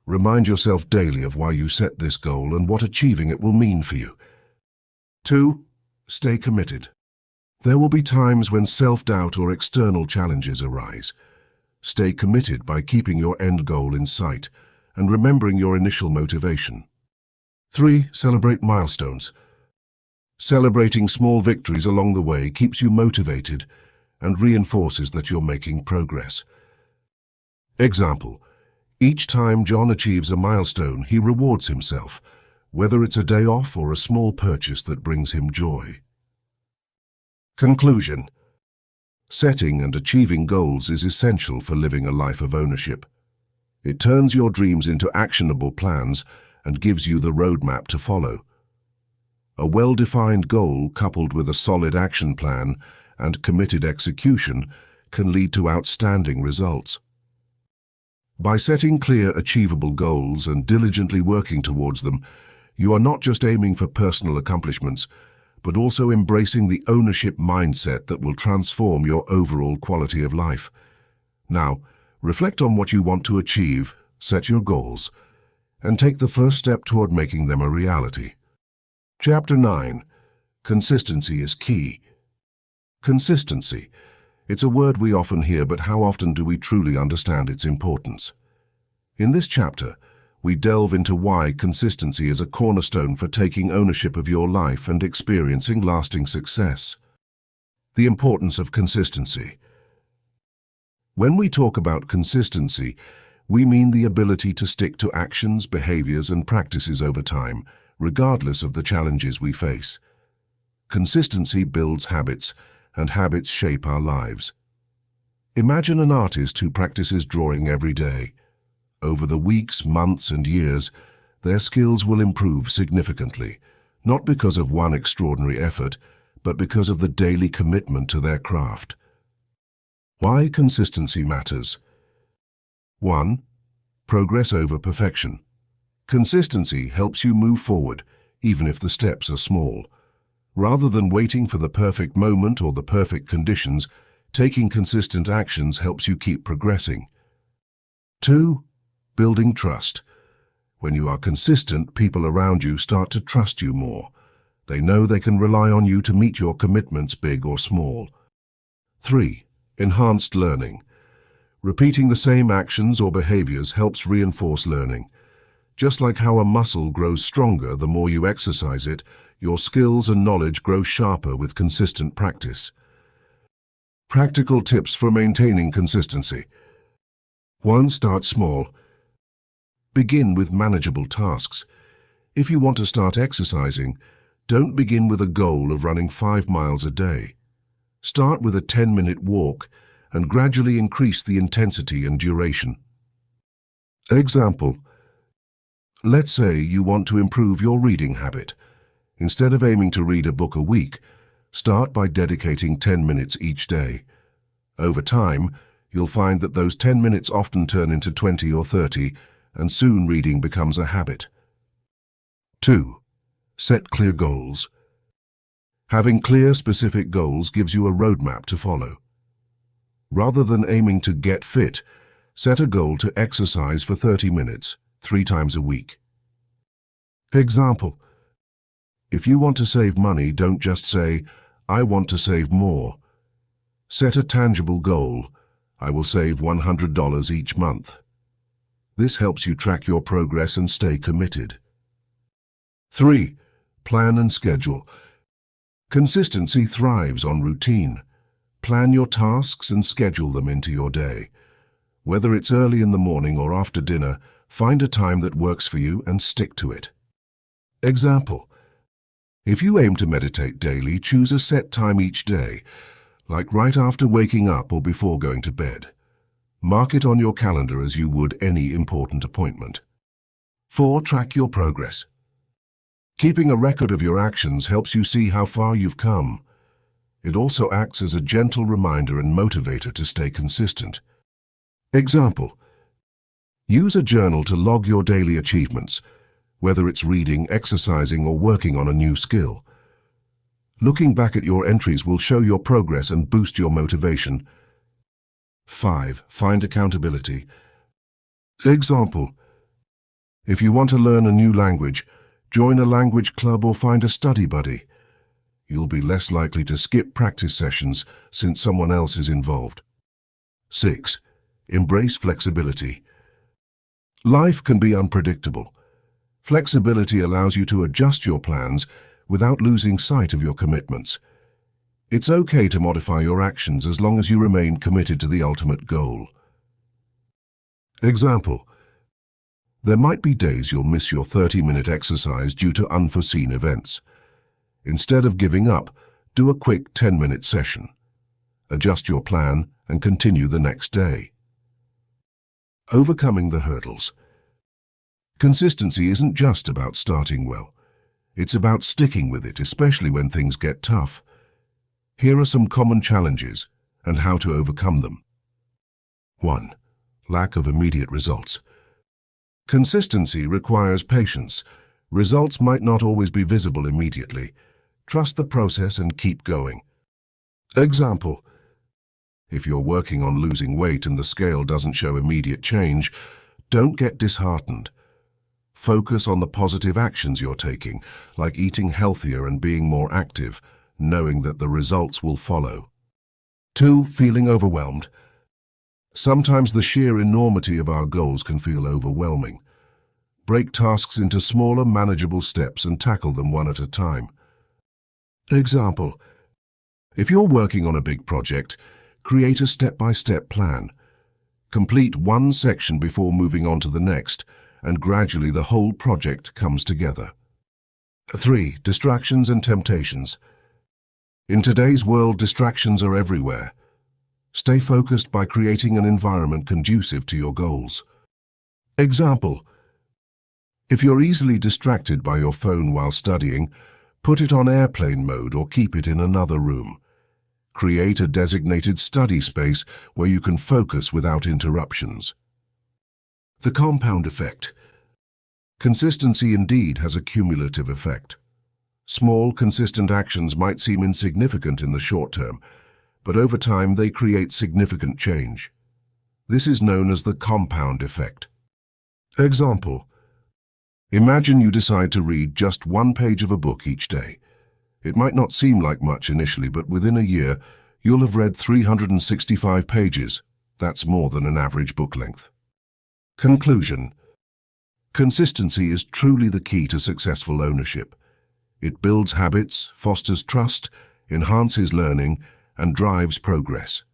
Remind yourself daily of why you set this goal and what achieving it will mean for you. 2. Stay committed. There will be times when self-doubt or external challenges arise. Stay committed by keeping your end goal in sight and remembering your initial motivation. 3. Celebrate milestones. Celebrating small victories along the way keeps you motivated and reinforces that you're making progress. Example: each time John achieves a milestone, he rewards himself, whether it's a day off or a small purchase that brings him joy. Conclusion: setting and achieving goals is essential for living a life of ownership. It turns your dreams into actionable plans and gives you the roadmap to follow. A well-defined goal coupled with a solid action plan and committed execution can lead to outstanding results. By setting clear, achievable goals and diligently working towards them, you are not just aiming for personal accomplishments, but also embracing the ownership mindset that will transform your overall quality of life. Now, reflect on what you want to achieve, set your goals, and take the first step toward making them a reality. Chapter 9. Consistency is key. Consistency. It's a word we often hear, but how often do we truly understand its importance? In this chapter, we delve into why consistency is a cornerstone for taking ownership of your life and experiencing lasting success. The importance of consistency. When we talk about consistency, we mean the ability to stick to actions, behaviors, and practices over time, regardless of the challenges we face. Consistency builds habits, and habits shape our lives. Imagine an artist who practices drawing every day. Over the weeks, months, and years, their skills will improve significantly, not because of one extraordinary effort, but because of the daily commitment to their craft. Why consistency matters. 1. Progress over perfection. Consistency helps you move forward, even if the steps are small. Rather than waiting for the perfect moment or the perfect conditions, taking consistent actions helps you keep progressing. 2. Building trust. When you are consistent, people around you start to trust you more. They know they can rely on you to meet your commitments, big or small. 3. Enhanced learning. Repeating the same actions or behaviors helps reinforce learning. Just like how a muscle grows stronger the more you exercise it, your skills and knowledge grow sharper with consistent practice. Practical tips for maintaining consistency. 1. Start small. Begin with manageable tasks. If you want to start exercising, don't begin with a goal of running 5 miles a day. Start with a 10-minute walk and gradually increase the intensity and duration. Example. Let's say you want to improve your reading habit. Instead of aiming to read a book a week, start by dedicating 10 minutes each day. Over time, you'll find that those 10 minutes often turn into 20 or 30, and soon reading becomes a habit. 2. Set clear goals. Having clear, specific goals gives you a roadmap to follow. Rather than aiming to get fit, set a goal to exercise for 30 minutes, 3 times a week. Example. If you want to save money, don't just say, "I want to save more." Set a tangible goal. I will save $100 each month. This helps you track your progress and stay committed. 3. Plan and schedule. Consistency thrives on routine. Plan your tasks and schedule them into your day. Whether it's early in the morning or after dinner, find a time that works for you and stick to it. Example. If you aim to meditate daily, choose a set time each day, like right after waking up or before going to bed. Mark it on your calendar as you would any important appointment. 4. Track your progress. Keeping a record of your actions helps you see how far you've come. It also acts as a gentle reminder and motivator to stay consistent. Example. Use a journal to log your daily achievements, whether it's reading, exercising, or working on a new skill. Looking back at your entries will show your progress and boost your motivation. 5. Find accountability. Example. If you want to learn a new language, join a language club or find a study buddy. You'll be less likely to skip practice sessions since someone else is involved. 6. Embrace flexibility. Life can be unpredictable. Flexibility allows you to adjust your plans without losing sight of your commitments. It's okay to modify your actions as long as you remain committed to the ultimate goal. Example. There might be days you'll miss your 30-minute exercise due to unforeseen events. Instead of giving up, do a quick 10-minute session. Adjust your plan and continue the next day. Overcoming the hurdles. Consistency isn't just about starting well. It's about sticking with it, especially when things get tough. Here are some common challenges and how to overcome them. 1. Lack of immediate results. Consistency requires patience. Results might not always be visible immediately. Trust the process and keep going. Example. If you're working on losing weight and the scale doesn't show immediate change, don't get disheartened. Focus on the positive actions you're taking, like eating healthier and being more active, knowing that the results will follow. 2. Feeling overwhelmed. Sometimes the sheer enormity of our goals can feel overwhelming. Break tasks into smaller, manageable steps and tackle them one at a time. Example. If you're working on a big project, create a step-by-step plan. Complete one section before moving on to the next, and gradually the whole project comes together. 3. Distractions and temptations. In today's world, distractions are everywhere. Stay focused by creating an environment conducive to your goals. Example. If you're easily distracted by your phone while studying, put it on airplane mode or keep it in another room. Create a designated study space where you can focus without interruptions. The compound effect. Consistency indeed has a cumulative effect. Small, consistent actions might seem insignificant in the short term, but over time they create significant change. This is known as the compound effect. Example: imagine you decide to read just one page of a book each day. It might not seem like much initially, but within a year, you'll have read 365 pages. That's more than an average book length. Conclusion. Consistency is truly the key to successful ownership. It builds habits, fosters trust, enhances learning, and drives progress.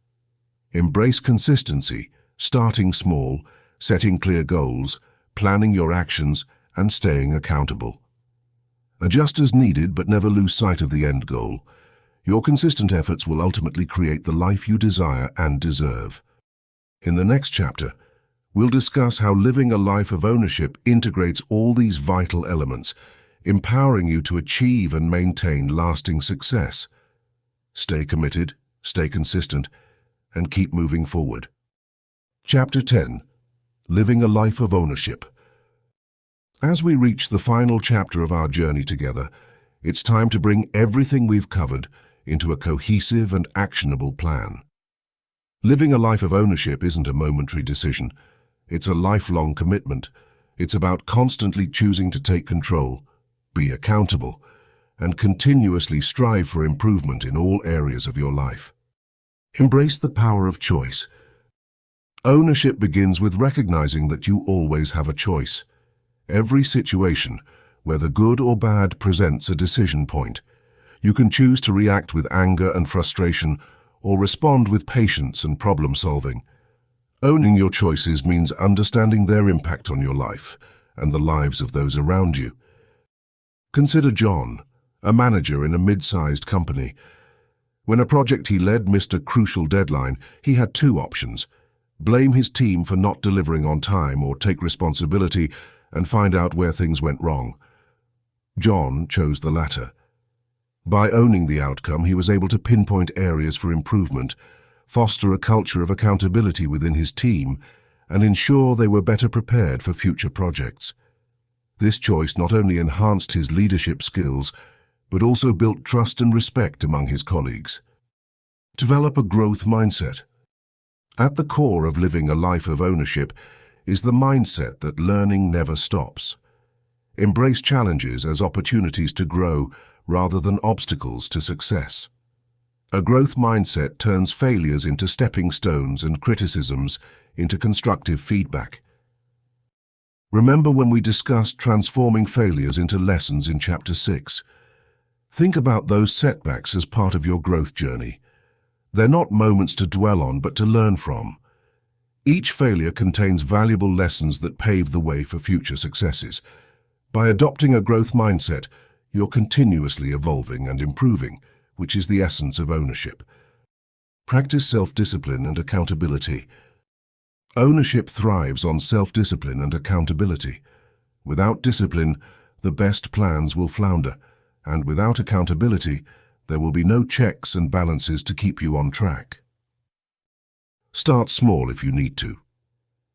Embrace consistency, starting small, setting clear goals, planning your actions, and staying accountable. Adjust as needed, but never lose sight of the end goal. Your consistent efforts will ultimately create the life you desire and deserve. In the next chapter, we'll discuss how living a life of ownership integrates all these vital elements, empowering you to achieve and maintain lasting success. Stay committed, stay consistent, and keep moving forward. Chapter 10. Living a Life of Ownership. As we reach the final chapter of our journey together, it's time to bring everything we've covered into a cohesive and actionable plan. Living a life of ownership isn't a momentary decision. It's a lifelong commitment. It's about constantly choosing to take control, be accountable, and continuously strive for improvement in all areas of your life. Embrace the power of choice. Ownership begins with recognizing that you always have a choice. Every situation, whether good or bad, presents a decision point. You can choose to react with anger and frustration or respond with patience and problem-solving. Owning your choices means understanding their impact on your life and the lives of those around you. Consider John, a manager in a mid-sized company. When a project he led missed a crucial deadline, he had two options: blame his team for not delivering on time or take responsibility and find out where things went wrong. John chose the latter. By owning the outcome, he was able to pinpoint areas for improvement, foster a culture of accountability within his team, and ensure they were better prepared for future projects. This choice not only enhanced his leadership skills, but also built trust and respect among his colleagues. Develop a growth mindset. At the core of living a life of ownership is the mindset that learning never stops. Embrace challenges as opportunities to grow rather than obstacles to success. A growth mindset turns failures into stepping stones and criticisms into constructive feedback. Remember when we discussed transforming failures into lessons in Chapter 6? Think about those setbacks as part of your growth journey. They're not moments to dwell on, but to learn from. Each failure contains valuable lessons that pave the way for future successes. By adopting a growth mindset, you're continuously evolving and improving, which is the essence of ownership. Practice self-discipline and accountability. Ownership thrives on self-discipline and accountability. Without discipline, the best plans will flounder, and without accountability, there will be no checks and balances to keep you on track. Start small if you need to.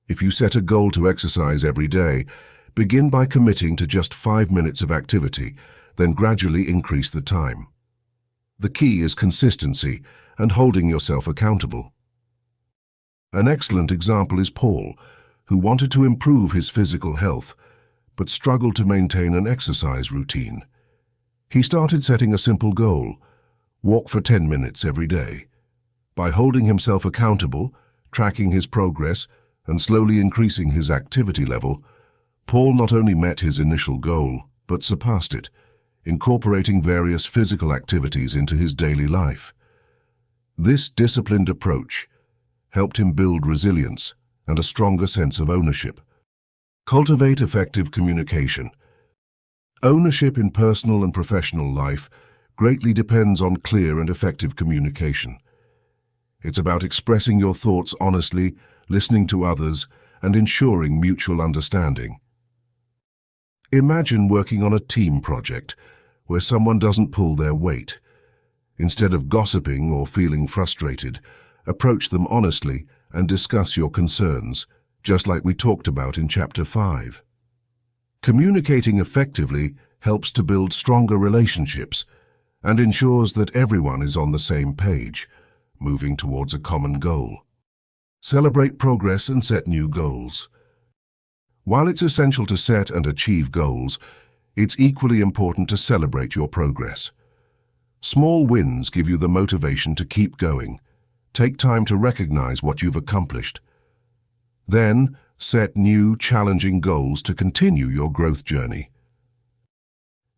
If you set a goal to exercise every day, begin by committing to just 5 minutes of activity, then gradually increase the time. The key is consistency and holding yourself accountable. An excellent example is Paul, who wanted to improve his physical health, but struggled to maintain an exercise routine. He started setting a simple goal: walk for 10 minutes every day. By holding himself accountable, tracking his progress, and slowly increasing his activity level, Paul not only met his initial goal, but surpassed it, incorporating various physical activities into his daily life. This disciplined approach helped him build resilience and a stronger sense of ownership. Cultivate effective communication. Ownership in personal and professional life greatly depends on clear and effective communication. It's about expressing your thoughts honestly, listening to others, and ensuring mutual understanding. Imagine working on a team project where someone doesn't pull their weight. Instead of gossiping or feeling frustrated, approach them honestly and discuss your concerns, just like we talked about in Chapter 5. Communicating effectively helps to build stronger relationships and ensures that everyone is on the same page, moving towards a common goal. Celebrate progress and set new goals. While it's essential to set and achieve goals, it's equally important to celebrate your progress. Small wins give you the motivation to keep going. Take time to recognize what you've accomplished. Then, set new, challenging goals to continue your growth journey.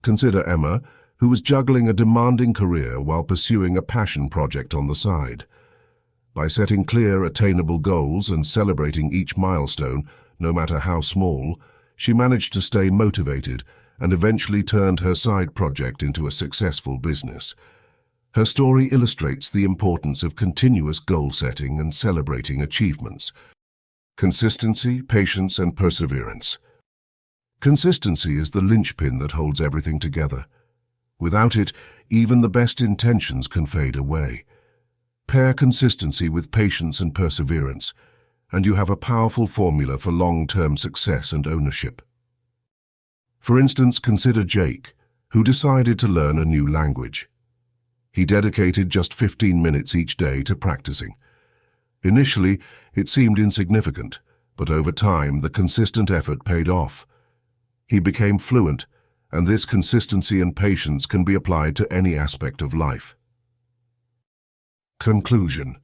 Consider Emma, who was juggling a demanding career while pursuing a passion project on the side. By setting clear, attainable goals and celebrating each milestone, no matter how small, she managed to stay motivated and eventually turned her side project into a successful business. Her story illustrates the importance of continuous goal setting and celebrating achievements. Consistency, patience, and perseverance. Consistency is the linchpin that holds everything together. Without it, even the best intentions can fade away. Pair consistency with patience and perseverance, and you have a powerful formula for long-term success and ownership. For instance, consider Jake, who decided to learn a new language. He dedicated just 15 minutes each day to practicing. Initially, it seemed insignificant, but over time, the consistent effort paid off. He became fluent, and this consistency and patience can be applied to any aspect of life. Conclusion: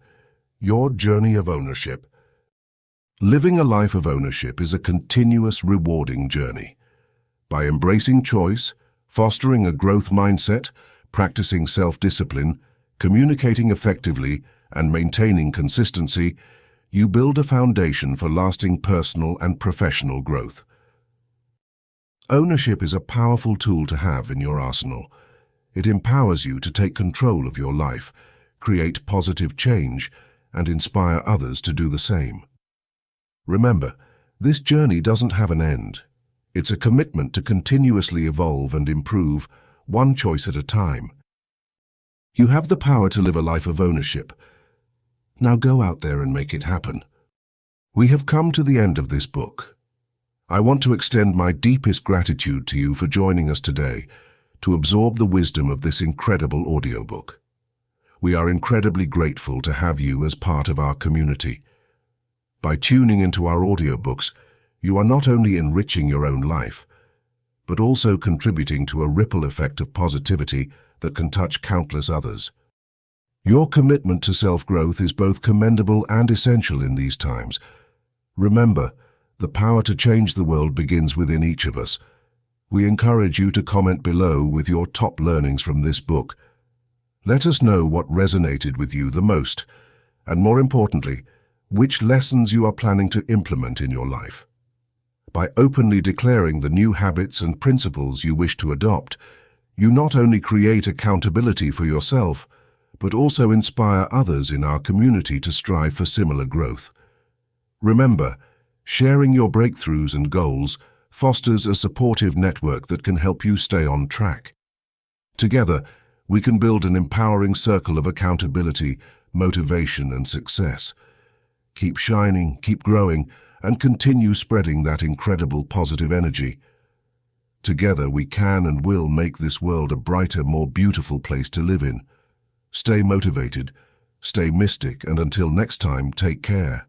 your journey of ownership. Living a life of ownership is a continuous, rewarding journey. By embracing choice, fostering a growth mindset, practicing self-discipline, communicating effectively, and maintaining consistency, you build a foundation for lasting personal and professional growth. Ownership is a powerful tool to have in your arsenal. It empowers you to take control of your life, create positive change, and inspire others to do the same. Remember, this journey doesn't have an end. It's a commitment to continuously evolve and improve, one choice at a time. You have the power to live a life of ownership. Now go out there and make it happen. We have come to the end of this book. I want to extend my deepest gratitude to you for joining us today to absorb the wisdom of this incredible audiobook. We are incredibly grateful to have you as part of our community. By tuning into our audiobooks, you are not only enriching your own life, but also contributing to a ripple effect of positivity that can touch countless others. Your commitment to self-growth is both commendable and essential in these times. Remember, the power to change the world begins within each of us. We encourage you to comment below with your top learnings from this book. Let us know what resonated with you the most, and more importantly, which lessons you are planning to implement in your life. By openly declaring the new habits and principles you wish to adopt, you not only create accountability for yourself, but also inspire others in our community to strive for similar growth. Remember, sharing your breakthroughs and goals fosters a supportive network that can help you stay on track. Together, we can build an empowering circle of accountability, motivation, and success. Keep shining, keep growing, and continue spreading that incredible positive energy. Together, we can and will make this world a brighter, more beautiful place to live in. Stay motivated, stay mystic, and until next time, take care.